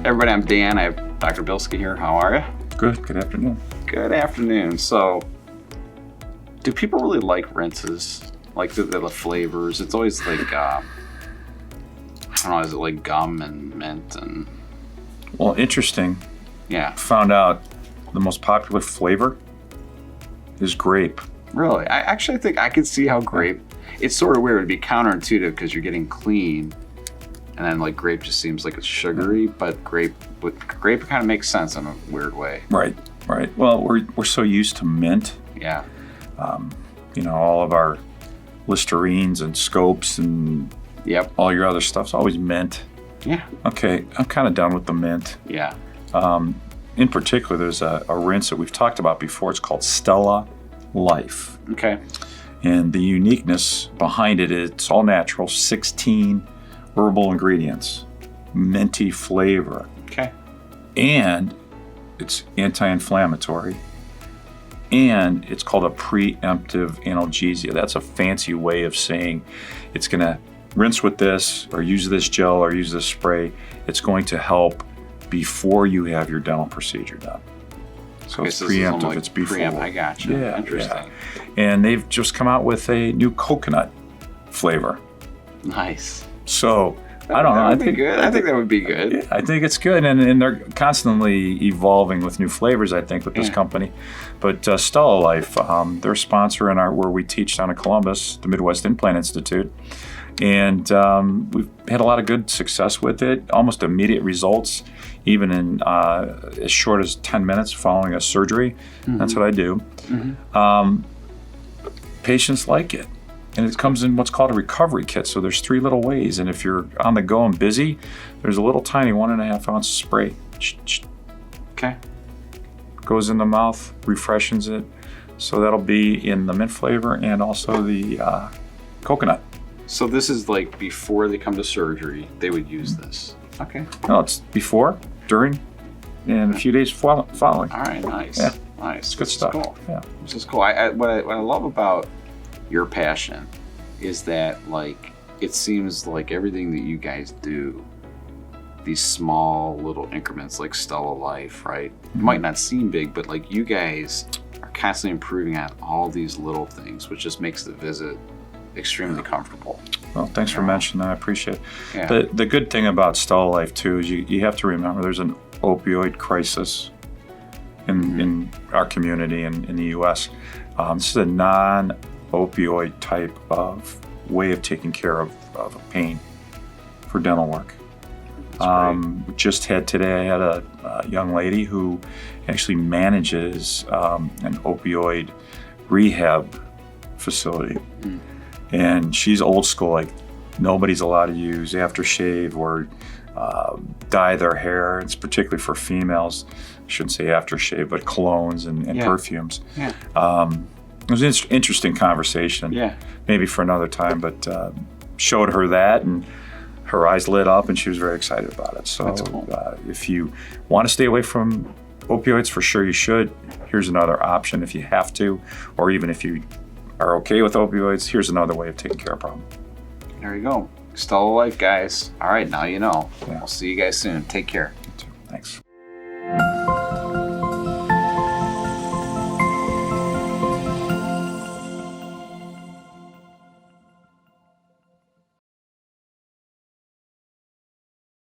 Everybody, I'm Dan. I have Dr. Bilski here. How are you? Good afternoon. Good afternoon. So, do people really like rinses? Like the flavors? It's always like, I don't know, is it like gum and mint and... Well, interesting. Yeah. Found out the most popular flavor is grape. Really? I actually think I could see how grape... It's sort of weird. It'd be counterintuitive because you're getting clean, and then like grape just seems like it's sugary, but grape kind of makes sense in a weird way. Right. Well, we're so used to mint. Yeah. All of our Listerines and Scopes and all your other stuff's always mint. Yeah. Okay, I'm kind of done with the mint. Yeah. In particular, there's a rinse that we've talked about before. It's called StellaLife. Okay. And the uniqueness behind it is it's all natural, 16 herbal ingredients, minty flavor. Okay. And it's anti-inflammatory. And it's called a preemptive analgesia. That's a fancy way of saying it's going to rinse with this or use this gel or use this spray. It's going to help before you have your dental procedure done. So it's preemptive, like it's before. I got you. Yeah, interesting. Yeah. And they've just come out with a new coconut flavor. Nice. So, I don't know. I think that would be good. Yeah, I think it's good. And they're constantly evolving with new flavors, I think, with this company. But StellaLife, they're a sponsor where we teach down in Columbus, the Midwest Implant Institute. And we've had a lot of good success with it, almost immediate results, even in as short as 10 minutes following a surgery. Mm-hmm. That's what I do. Mm-hmm. Patients like it. And it comes in what's called a recovery kit. So there's 3 little ways. And if you're on the go and busy, there's a little tiny 1.5 ounce spray. Okay. Goes in the mouth, refreshes it. So that'll be in the mint flavor and also the coconut. So this is like before they come to surgery, they would use this. Okay. No, it's before, during, and a few days following. All right, nice. Yeah. Nice. It's good stuff. Cool. Yeah. This is cool. What I love about your passion is that like it seems like everything that you guys do, these small little increments like StellaLife, right? It might not seem big, but like you guys are constantly improving on all these little things, which just makes the visit extremely comfortable. Well, thanks for mentioning that. I appreciate it. Yeah. The good thing about StellaLife too is you have to remember there's an opioid crisis in our community in the U.S. This is a non-opioid type of way of taking care of pain for dental work. Just today, I had a young lady who actually manages an opioid rehab facility. And she's old school, like nobody's allowed to use aftershave or dye their hair. It's particularly for females. I shouldn't say aftershave, but colognes and perfumes. Yeah. It was an interesting conversation. Yeah. Maybe for another time, but showed her that and her eyes lit up and she was very excited about it. So cool. If you want to stay away from opioids, for sure you should. Here's another option if you have to, or even if you are okay with opioids, here's another way of taking care of a problem. There you go. StellaLife, guys. All right, now you know. Yeah. We'll see you guys soon. Take care.